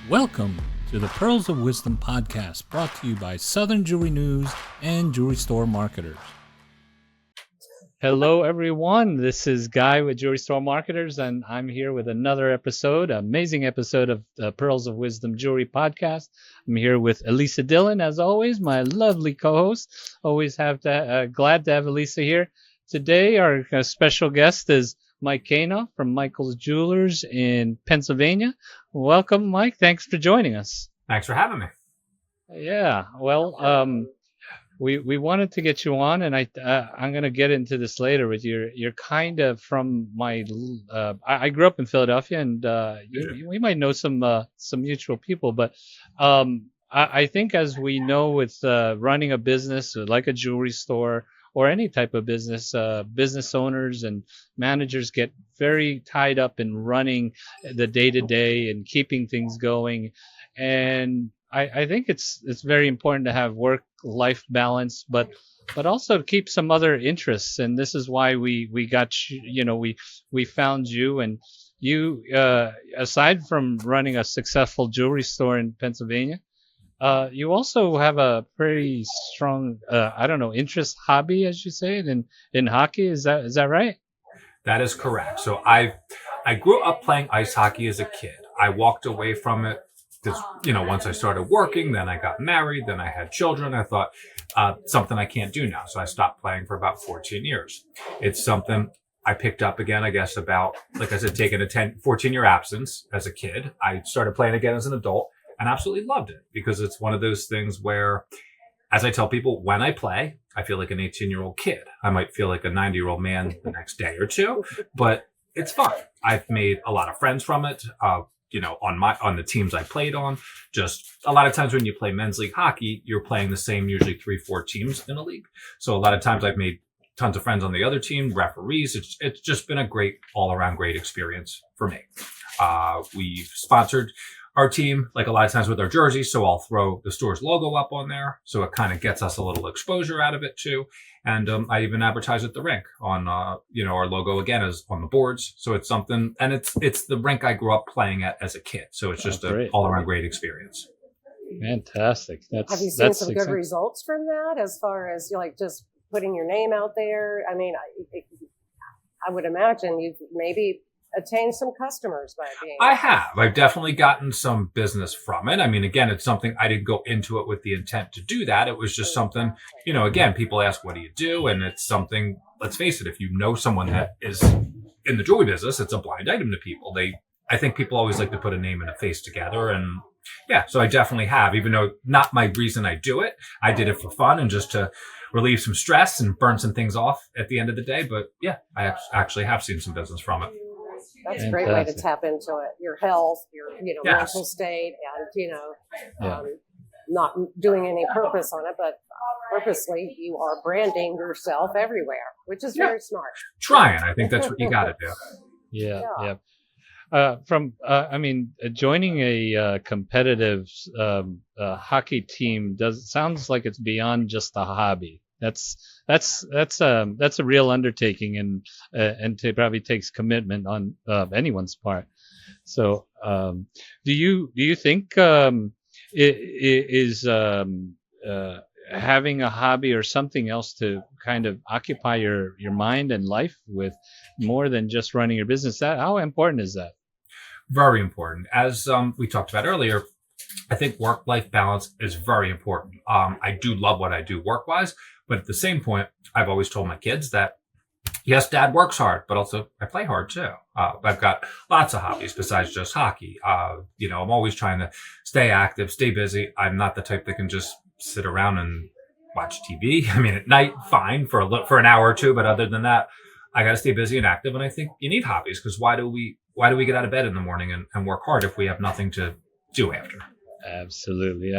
Welcome to the Pearls of Wisdom podcast, brought to you by Southern Jewelry News and Jewelry Store Marketers. Hello, everyone. This is Guy with Jewelry Store Marketers, and I'm here with another episode, amazing episode of the Pearls of Wisdom Jewelry podcast. I'm here with Elisa Dillon, as always, my lovely co-host. Always glad to have Elisa here. Today, our special guest is Mike Kanoff from Michael's Jewelers in Pennsylvania. Welcome, Mike. Thanks for joining us. Thanks for having me. Yeah, well, we wanted to get you on, and I'm going to get into this later. But you're kind of from my. I grew up in Philadelphia, and we might know some mutual people. But I think, as we know, with running a business like a jewelry store or any type of business, business owners and managers get very tied up in running the day-to-day and keeping things going. And I think it's very important to have work-life balance, but also to keep some other interests. And this is why we got we found you. And you, aside from running a successful jewelry store in Pennsylvania, you also have a pretty strong, interest, hobby, as you say, in hockey. Is that right? That is correct. So I grew up playing ice hockey as a kid. I walked away from it because, once I started working, then I got married, then I had children. I thought, something I can't do now. So I stopped playing for about 14 years. It's something I picked up again, I guess, about, like I said, taking a 14-year absence as a kid. I started playing again as an adult. And absolutely loved it, because it's one of those things where, as I tell people, when I play, I feel like an 18-year-old kid. I might feel like a 90-year-old man the next day or two, but it's fun. I've made a lot of friends from it. On the teams I played on. Just a lot of times when you play men's league hockey, you're playing the same, usually 3-4 teams in a league. So a lot of times I've made tons of friends on the other team, referees. It's just been a all around great experience for me. We've sponsored our team, like a lot of times with our jerseys, so I'll throw the store's logo up on there, so it kind of gets us a little exposure out of it too. And I even advertise at the rink on, our logo again is on the boards. So it's something, and it's the rink I grew up playing at as a kid. So it's just an all-around great experience. Fantastic. Have you seen some good results from that, as far as just putting your name out there? I mean, I would imagine you've maybe attain some customers by being. I've definitely gotten some business from it. I mean, again, it's something I didn't go into it with the intent to do that. It was just something, again, people ask, what do you do? And it's something, let's face it, if you know someone that is in the jewelry business, it's a blind item to people. I think people always like to put a name and a face together. And yeah, so I definitely have, even though not my reason I do it. I did it for fun and just to relieve some stress and burn some things off at the end of the day. But yeah, I actually have seen some business from it. That's a great way to tap into it. Your health, your mental state, and not doing any purpose on it, but purposely you are branding yourself everywhere, which is very smart. Trying, I think that's what you got to do. Yeah. Joining a competitive hockey team sounds like it's beyond just a hobby. That's a real undertaking, and it probably takes commitment on anyone's part. So, do you think having a hobby or something else to kind of occupy your mind and life with more than just running your business? How important is that? Very important. As we talked about earlier, I think work-life balance is very important. I do love what I do work-wise. But at the same point, I've always told my kids that, yes, Dad works hard, but also I play hard too. I've got lots of hobbies besides just hockey. I'm always trying to stay active, stay busy. I'm not the type that can just sit around and watch TV. I mean, at night, fine for an hour or two, but other than that, I got to stay busy and active. And I think you need hobbies, because why do we get out of bed in the morning and work hard if we have nothing to do after? Absolutely.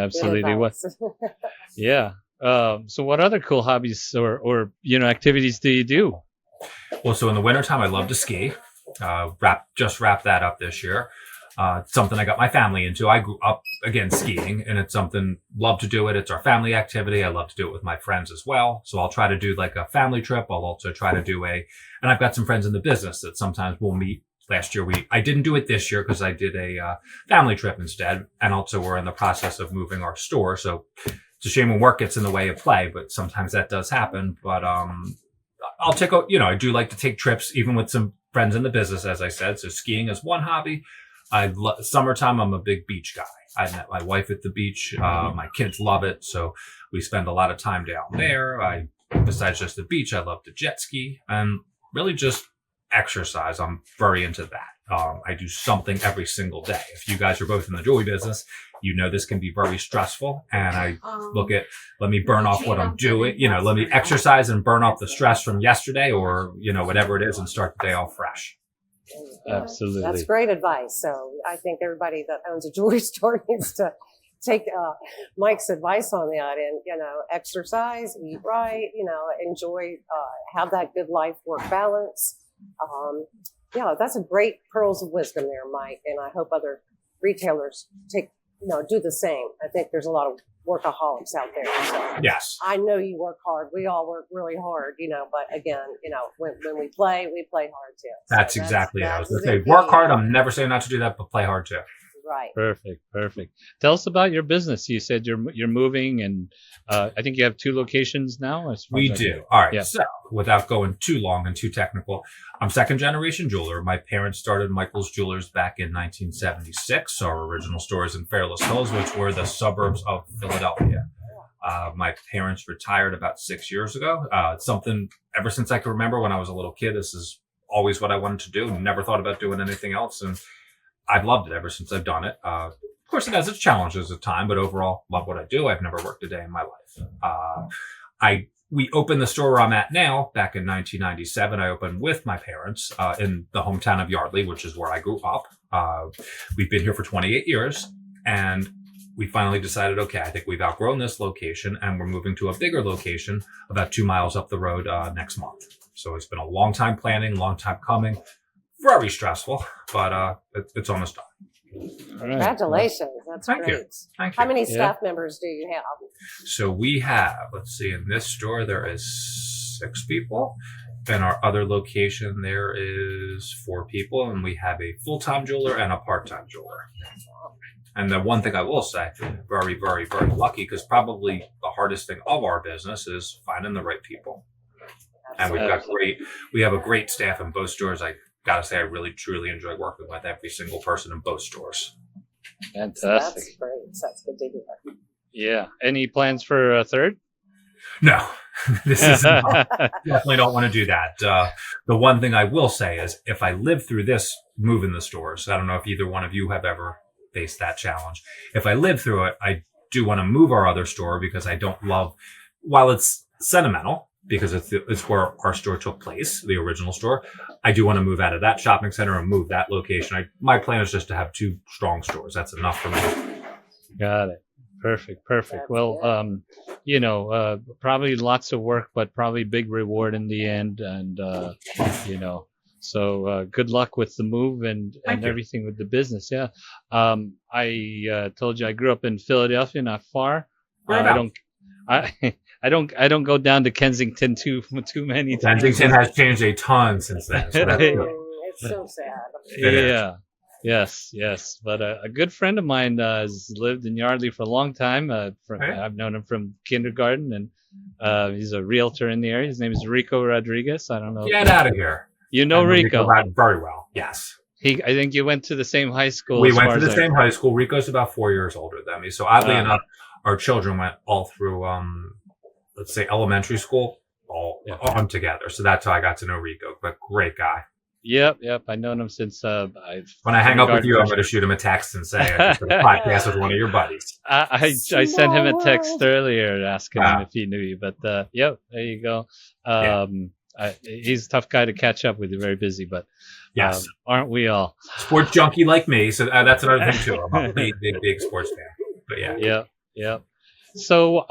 Yeah. So what other cool hobbies or activities do you do? Well, so in the wintertime, I love to ski. Wrap that up this year. It's something I got my family into. I grew up, again, skiing, and it's something, love to do it. It's our family activity. I love to do it with my friends as well. So I'll try to do like a family trip. I'll also try to do and I've got some friends in the business that sometimes we'll meet last year. I didn't do it this year because I did a family trip instead. And also we're in the process of moving our store. So it's a shame when work gets in the way of play, but sometimes that does happen. But I'll take I do like to take trips even with some friends in the business, as I said. So skiing is one hobby. Summertime, I'm a big beach guy. I met my wife at the beach. My kids love it. So we spend a lot of time down there. Besides just the beach, I love to jet ski and really just exercise. I'm very into that. I do something every single day. If you guys are both in the jewelry business, you know this can be very stressful. And I look at, let me burn off what I'm doing. Let me exercise and burn off the stress from yesterday or, whatever it is and start the day off fresh. Absolutely. That's great advice. So I think everybody that owns a jewelry store needs to take Mike's advice on that and, exercise, eat right, enjoy, have that good life work balance. That's a great pearls of wisdom there, Mike. And I hope other retailers do the same. I think there's a lot of workaholics out there. So yes. I know you work hard. We all work really hard, but again, when we play hard too. So that's exactly it. I was going to say, work hard. I'm never saying not to do that, but play hard too. Right. Perfect. Tell us about your business. You said you're moving, and I think you have 2 locations now. We do. All right. Yeah. So without going too long and too technical, I'm second generation jeweler. My parents started Michael's Jewelers back in 1976. Our original store is in Fairless Hills, which were the suburbs of Philadelphia. My parents retired about 6 years ago. It's something ever since I can remember when I was a little kid. This is always what I wanted to do. Never thought about doing anything else. And I've loved it ever since I've done it. Of course, it has its challenges at times, but overall, love what I do. I've never worked a day in my life. We opened the store where I'm at now back in 1997. I opened with my parents in the hometown of Yardley, which is where I grew up. We've been here for 28 years, and we finally decided, okay, I think we've outgrown this location, and we're moving to a bigger location about 2 miles up the road next month. So it's been a long time planning, long time coming. Very stressful, but it's almost done. Right. Congratulations. That's Thank great. you. Thank you. How many staff members do you have? So we have, let's see, in this store, there is 6 people. In our other location, there is 4 people, and we have a full-time jeweler and a part-time jeweler. And the one thing I will say, very, very, very lucky, because probably the hardest thing of our business is finding the right people. Absolutely. And we have a great staff in both stores. I gotta say, I really, truly enjoy working with every single person in both stores. Fantastic. That's great. That's good to hear. Yeah. Any plans for a third? No, this is definitely don't want to do that. The one thing I will say is if I live through this move in the stores, I don't know if either one of you have ever faced that challenge. If I live through it, I do want to move our other store because I don't love, while it's sentimental, because it's where our store took place, the original store. I do want to move out of that shopping center and move that location. My plan is just to have 2 strong stores. That's enough for me. Got it. Perfect. Well, probably lots of work, but probably big reward in the end. And, so good luck with the move and everything with the business. Yeah. I told you I grew up in Philadelphia, not far. I don't go down to Kensington too many times. Kensington has changed a ton since then. So it's so sad. Yeah. Yes. But a good friend of mine has lived in Yardley for a long time. I've known him from kindergarten, and he's a realtor in the area. His name is Rico Rodriguez. I don't know. Get out of here. You know Rico. Very well. Yes. I think you went to the same high school. We went to the same high school. Rico's about 4 years older than me. So oddly enough, our children went all through, let's say, elementary school, all on together. So that's how I got to know Rico. But great guy. Yep. I've known him since when I hang up with you, I'm going to shoot him a text and say I just did a podcast with one of your buddies. I sent him a text earlier asking him if he knew you. But there you go. He's a tough guy to catch up with. You're very busy, but yes, aren't we all? Sports junkie like me. So that's another thing too. I'm a big sports fan. But yeah. Yep. So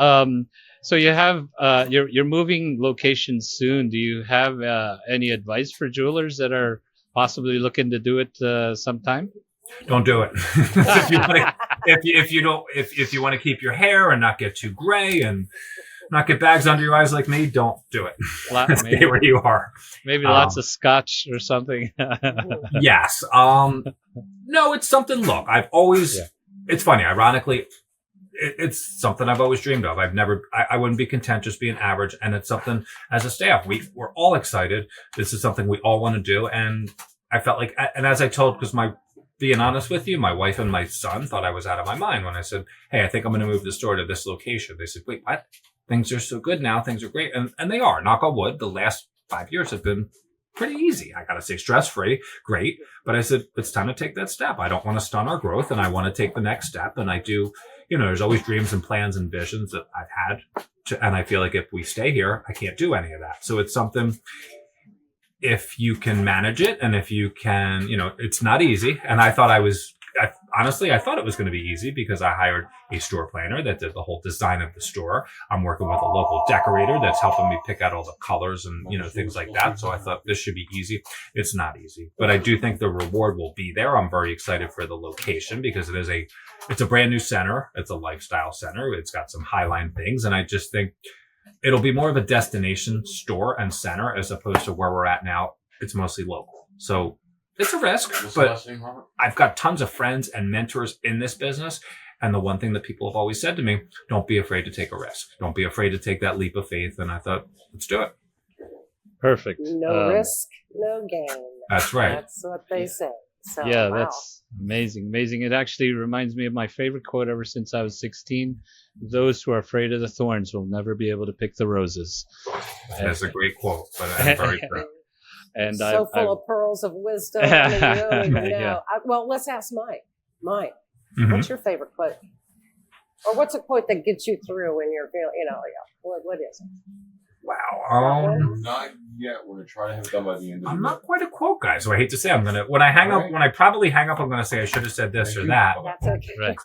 so you have you're moving locations soon. Do you have any advice for jewelers that are possibly looking to do it sometime? Don't do it. if you want to keep your hair and not get too gray and not get bags under your eyes like me, don't do it. Stay where you are. Maybe lots of scotch or something. Yes. No, it's something. Look, I've always. Yeah. It's funny. Ironically, it's something I've always dreamed of. I wouldn't be content just being average. And it's something as a staff, we're all excited. This is something we all want to do. And I felt like, and as I told, because being honest with you, my wife and my son thought I was out of my mind when I said, hey, I think I'm going to move the store to this location. They said, wait, what? Things are so good now. Things are great. And they are. Knock on wood. The last 5 years have been pretty easy. I got to say stress-free. Great. But I said, it's time to take that step. I don't want to stunt our growth, and I want to take the next step. And I do, there's always dreams and plans and visions that I've had. And I feel like if we stay here, I can't do any of that. So it's something, if you can manage it and if you can, it's not easy. And I thought honestly, I thought it was going to be easy because I hired a store planner that did the whole design of the store. I'm working with a local decorator that's helping me pick out all the colors and, things like that. So I thought this should be easy. It's not easy, but I do think the reward will be there. I'm very excited for the location because it's a brand new center. It's a lifestyle center. It's got some highline things. And I just think it'll be more of a destination store and center as opposed to where we're at now. It's mostly local. So it's a risk, but I've got tons of friends and mentors in this business. And the one thing that people have always said to me, don't be afraid to take a risk. Don't be afraid to take that leap of faith. And I thought, let's do it. Perfect. No risk, no gain. That's right. That's what they say. So, yeah, wow. That's amazing. Amazing. It actually reminds me of my favorite quote ever since I was 16. Those who are afraid of the thorns will never be able to pick the roses. That's a great quote, but I'm very proud. And so full of pearls of wisdom. I mean, you don't even know. Yeah. Well, let's ask Mike. Mike, what's your favorite quote? Or what's a quote that gets you through when you're feeling, what is it? Wow. Not yet. We're going to try to have it done by the end of the I'm not quite a quote guy, so I hate to say when I probably hang up, I'm going to say I should have said this or that. That's okay. Right.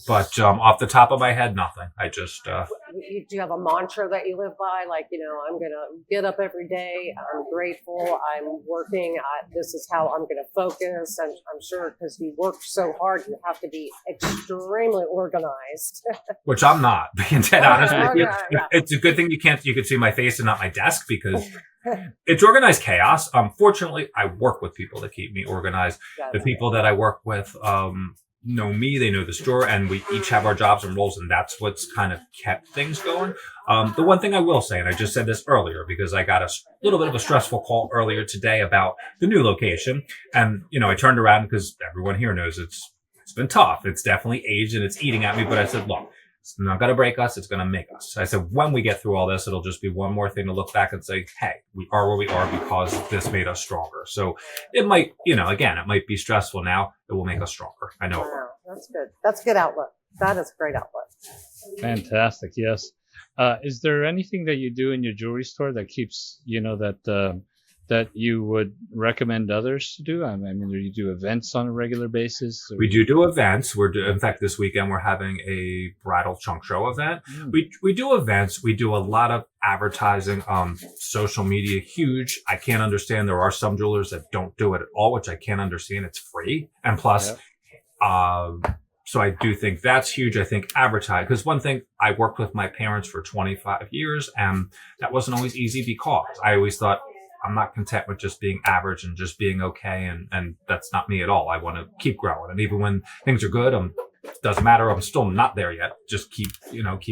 But off the top of my head, nothing. I just... Do you have a mantra that you live by? Like, I'm going to get up every day. I'm grateful. I'm working. This is how I'm going to focus. And I'm sure because you work so hard, you have to be extremely organized. Which I'm not, being dead honest with you. Yeah. It's a good thing you could see my face and not my desk because it's organized chaos. Fortunately, I work with people that keep me organized. The people that I work with, know me, they know the store, and we each have our jobs and roles, and that's what's kind of kept things going. The one thing I will say, and I just said this earlier because I got a little bit of a stressful call earlier today about the new location, and I turned around because everyone here knows it's been tough. It's definitely aged and it's eating at me, but I said, look, it's not going to break us. It's going to make us. I said, when we get through all this, it'll just be one more thing to look back and say, hey, we are where we are because this made us stronger. So it might, again, it might be stressful now. It will make us stronger. I know. Wow, that's good. That's a good outlook. That is a great outlook. Fantastic. Yes. Is there anything that you do in your jewelry store that keeps, that you would recommend others to do? I mean, do you do events on a regular basis? We do events. In fact, this weekend we're having a bridal chunk show event. We do events. We do a lot of advertising, social media, huge. I can't understand. There are some jewelers that don't do it at all, which I can't understand. It's free. And plus, so I do think that's huge. I think advertise, because one thing, I worked with my parents for 25 years and that wasn't always easy because I always thought, I'm not content with just being average and just being okay. And that's not me at all. I want to keep growing. And even when things are good, doesn't matter. I'm still not there yet. Just keep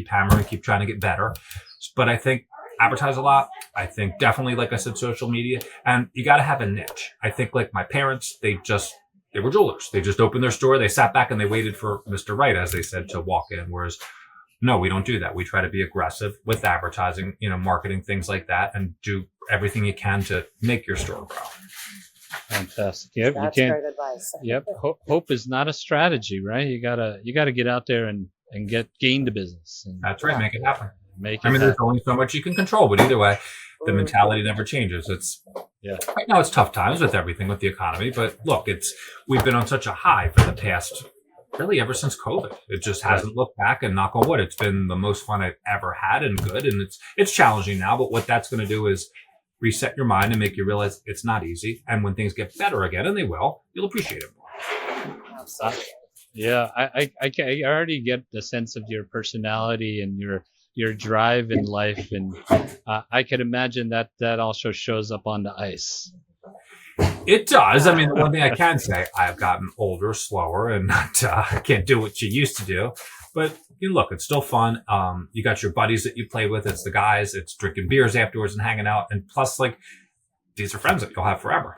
hammering, keep trying to get better. But I think advertise a lot. I think definitely, like I said, social media, and you got to have a niche. I think like my parents, they were jewelers. They just opened their store. They sat back and they waited for Mr. Right, as they said, to walk in. Whereas no, we don't do that. We try to be aggressive with advertising, marketing, things like that, and do everything you can to make your store grow. Fantastic. Yep. That's great advice. Yep. Hope is not a strategy, right? You gotta get out there and gain the business. That's right. Make it happen. There's only so much you can control, but either way, the mentality never changes. Right now it's tough times with everything with the economy, but look, we've been on such a high for the past, really ever since COVID. It just hasn't looked back, and knock on wood, it's been the most fun I've ever had and good. And it's challenging now, but what that's going to do is reset your mind and make you realize it's not easy. And when things get better again, and they will, you'll appreciate it more. Yeah, I already get the sense of your personality and your your drive in life, and I can imagine that also shows up on the ice. It does. I mean, the one thing I can say, I've gotten older, slower, and not I can't do what you used to do. But look, it's still fun. You got your buddies that you play with. It's the guys. It's drinking beers afterwards and hanging out. And plus, like, these are friends that you'll have forever.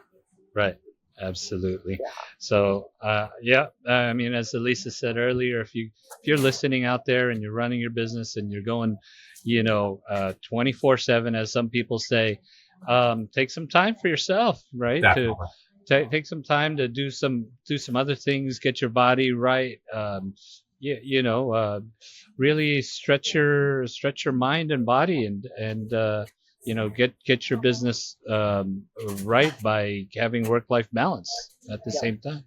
Right. Absolutely. Yeah. So, I mean, as Elisa said earlier, if you're listening out there and you're running your business and you're going, 24/7, as some people say, take some time for yourself, right? Definitely. To take some time to do some other things, get your body right. Really stretch your mind and body, and get your business right by having work-life balance at the same time.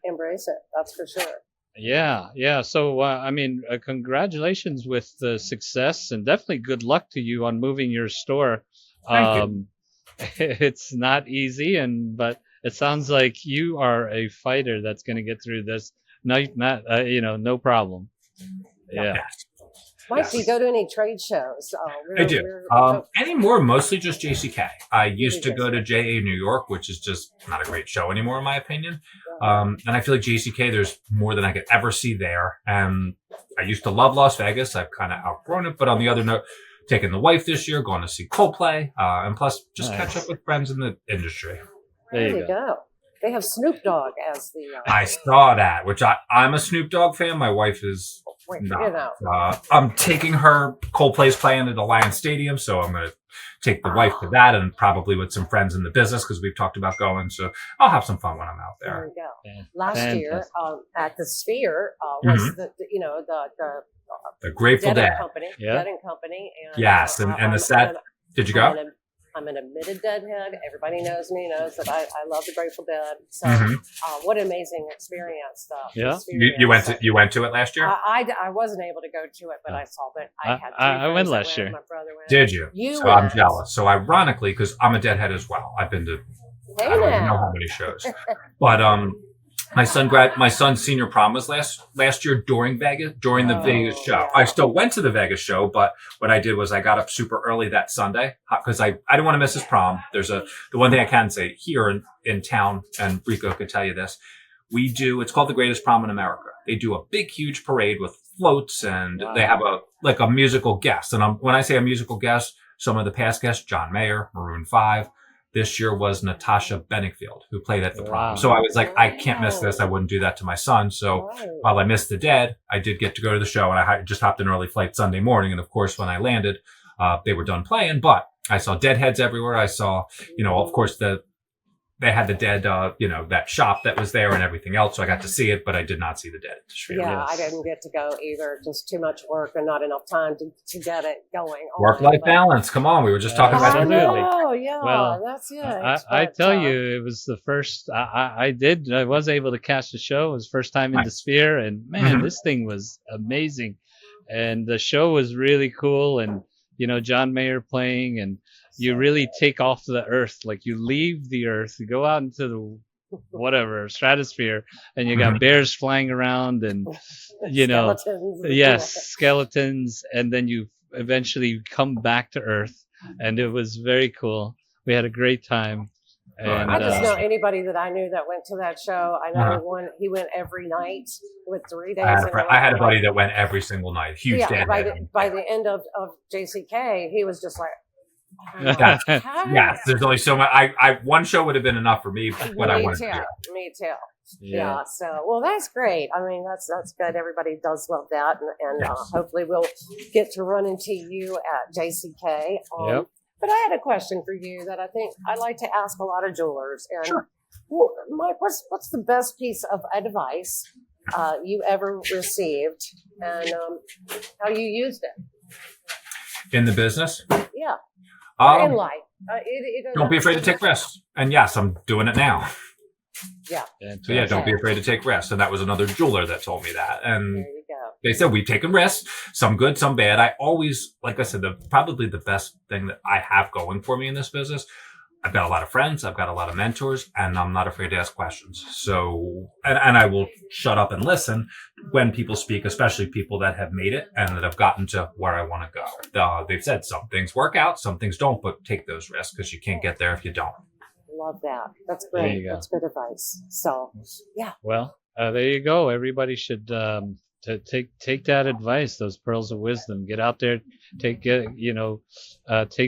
Embrace it. That's for sure. Yeah. So, I mean, congratulations with the success, and definitely good luck to you on moving your store. Thank you. It's not easy, but it sounds like you are a fighter that's going to get through this. No, no problem. Yeah. Yes. Mike, do you go to any trade shows? I do. Anymore, mostly just JCK. I used to go to JA New York, which is just not a great show anymore, in my opinion. And I feel like JCK, there's more than I could ever see there. And I used to love Las Vegas. I've kind of outgrown it. But on the other note, taking the wife this year, going to see Coldplay, and plus just catch up with friends in the industry. There you go. They have Snoop Dogg as the. I saw that, which I'm a Snoop Dogg fan. My wife is. I'm taking her. Coldplay's playing at Alliance Stadium, so I'm going to take the wife to that, and probably with some friends in the business because we've talked about going. So I'll have some fun when I'm out there. There you go. Last year at the Sphere was the Grateful Dead Company, Dead and Company, and yes, and the set. Did you go? I'm an admitted Deadhead. Everybody knows me, knows that I love the Grateful Dead. So, what an amazing experience! You went to it last year. I wasn't able to go to it, but I saw that I went last year. My brother went. Did you? So went. I'm jealous. So ironically, because I'm a Deadhead as well, I've been to I don't even know how many shows, but my son's senior prom was last year during the Vegas show. I still went to the Vegas show, but what I did was I got up super early that Sunday because I didn't want to miss his prom. The one thing I can say here in town, and Rico could tell you this, it's called the Greatest Prom in America. They do a big, huge parade with floats, and they have a musical guest. And when I say a musical guest, some of the past guests, John Mayer, Maroon 5. This year was Natasha Bedingfield, who played at the prom. So I was like, I can't miss this. I wouldn't do that to my son. So while I missed the Dead, I did get to go to the show, and I just hopped an early flight Sunday morning. And of course, when I landed, they were done playing, but I saw Deadheads everywhere. I saw, of course, they had the Dead, that shop that was there and everything else. So I got to see it, but I did not see the Dead at the street. Yeah, I didn't get to go either. Just too much work and not enough time to get it going. Work-life balance. Come on. We were just talking about it earlier. Oh, yeah. Well, that's it. I tell you, it was the first, I was able to catch the show. It was first time in the Sphere, and man, this thing was amazing. And the show was really cool. And, John Mayer playing, and you really take off the earth. Like you leave the earth, you go out into the stratosphere, and you got bears flying around, and skeletons, and then you eventually come back to earth, and it was very cool. We had a great time. And I just know anybody that I knew that went to that show. I know he went every night with 3 days. I had a buddy that went every single night. Huge Dead. By the end of JCK, he was just like, yes, there's only so much. One show would have been enough for me, but I wanted to do. Me too. Yeah. So, well, that's great. I mean, that's good. Everybody does love that, and hopefully we'll get to run into you at JCK. But I had a question for you that I think I like to ask a lot of jewelers. And sure. Well, Mike, what's the best piece of advice you ever received, and how you used it in the business? Yeah. In life. Don't be afraid to take risks. And yes, I'm doing it now. Yeah. So don't be afraid to take risks. And that was another jeweler that told me that. And there you go. They said we've taken risks, some good, some bad. I always, like I said, probably the best thing that I have going for me in this business, I've got a lot of friends, I've got a lot of mentors, and I'm not afraid to ask questions. So, and I will shut up and listen. when people speak, especially people that have made it and that have gotten to where I want to go. They've said some things work out, some things don't, but take those risks because you can't get there if you don't. Love that. That's There great. you go. That's good advice. So, yeah. Well, there you go. Everybody should to take that advice, those pearls of wisdom. Get out there, take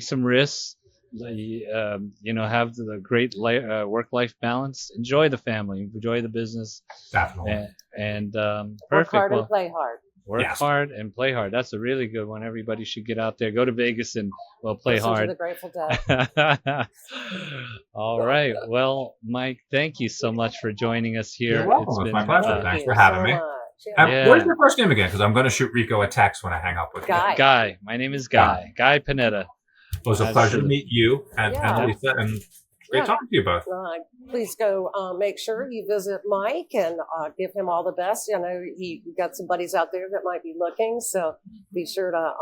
some risks. Have the great work-life balance. Enjoy the family. Enjoy the business. Definitely. And Work perfect. hard and play hard. Work hard and play hard. That's a really good one. Everybody should get out there. Go to Vegas and play Listen hard. to the Grateful Dead. All right. Well, Mike, thank you so much for joining us here. You're welcome. It's my pleasure. Thanks for having me. Yeah. What is your first name again? Because I'm going to shoot Rico a text when I hang up with you. Guy. My name is Guy. Guy Panetta. It was a pleasure to meet you and Lisa, and great talking to you both. Please go make sure you visit Mike and give him all the best. I know he got some buddies out there that might be looking, so be sure to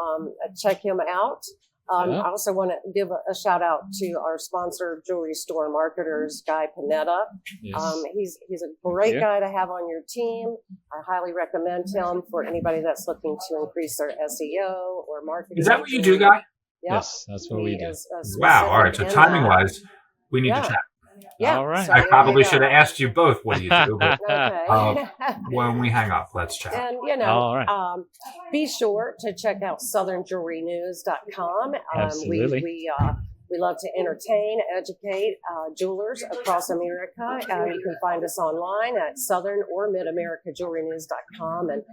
check him out. I also want to give a shout out to our sponsor, Jewelry Store Marketers, Guy Panetta. Yes. He's a great guy to have on your team. I highly recommend him for anybody that's looking to increase their SEO or marketing. Is that what you do, Guy? Yep. Yes, that's what we do. Wow. All right. So timing-wise, we need to chat. Yeah. All right. So I probably should have asked you both what do you do, but okay. when we hang up, let's chat. And, all right. Be sure to check out southernjewelrynews.com. Absolutely. We love to entertain, educate jewelers across America. You can find us online at southern or midamericajewelrynews.com, and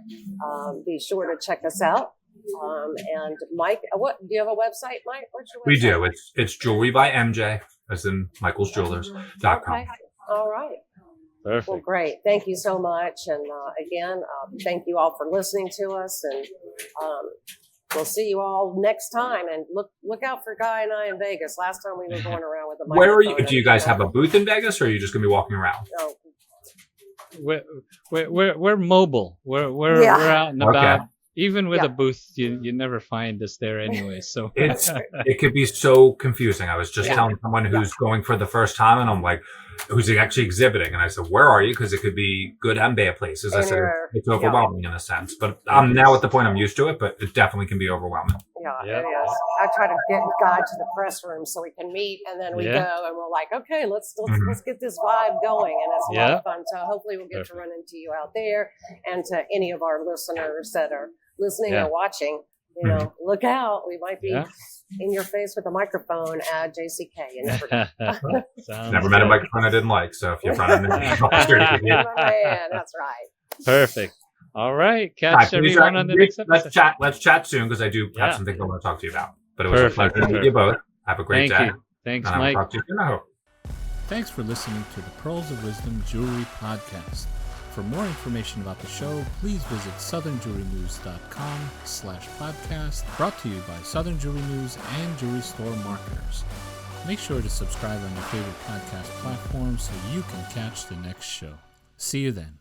be sure to check us out. And Mike, do you have a website, Mike? What's your website? We do. It's Jewelry by MJ, as in michaelsjewelers.com. Okay. All right. Perfect. Well, great. Thank you so much. And again, thank you all for listening to us. And we'll see you all next time. And look out for Guy and I in Vegas. Last time we were going around with a microphone. Where are you? Do you guys have a booth in Vegas, or are you just going to be walking around? No. We're mobile. We're out and about. Okay. Even with a booth, you never find us there anyway. So it could be so confusing. I was just telling someone who's going for the first time, and I'm like, who's actually exhibiting, and I said, "Where are you?" Because it could be good and bad places. I said it's overwhelming in a sense, but I'm now at the point I'm used to it. But it definitely can be overwhelming. Yeah, it is. I try to get Guy to the press room so we can meet, and then we go, and we're like, okay, let's get this vibe going, and it's a lot of fun. So hopefully we'll get to run into you out there, and to any of our listeners that are listening or watching, look out. We might be in your face with a microphone at JCK. You never Never met a microphone I didn't like. So if you're running into that's right. Perfect. All right. Catch everyone on the next episode. Let's chat soon because I do have some things I want to talk to you about. But it was a pleasure to meet you both. Have a great day. Thank you. Thanks, and Mike. I'll talk to you soon, I hope. Thanks for listening to the Pearls of Wisdom Jewelry Podcast. For more information about the show, please visit southernjewelrynews.com/podcast, brought to you by Southern Jewelry News and Jewelry Store Marketers. Make sure to subscribe on your favorite podcast platform so you can catch the next show. See you then.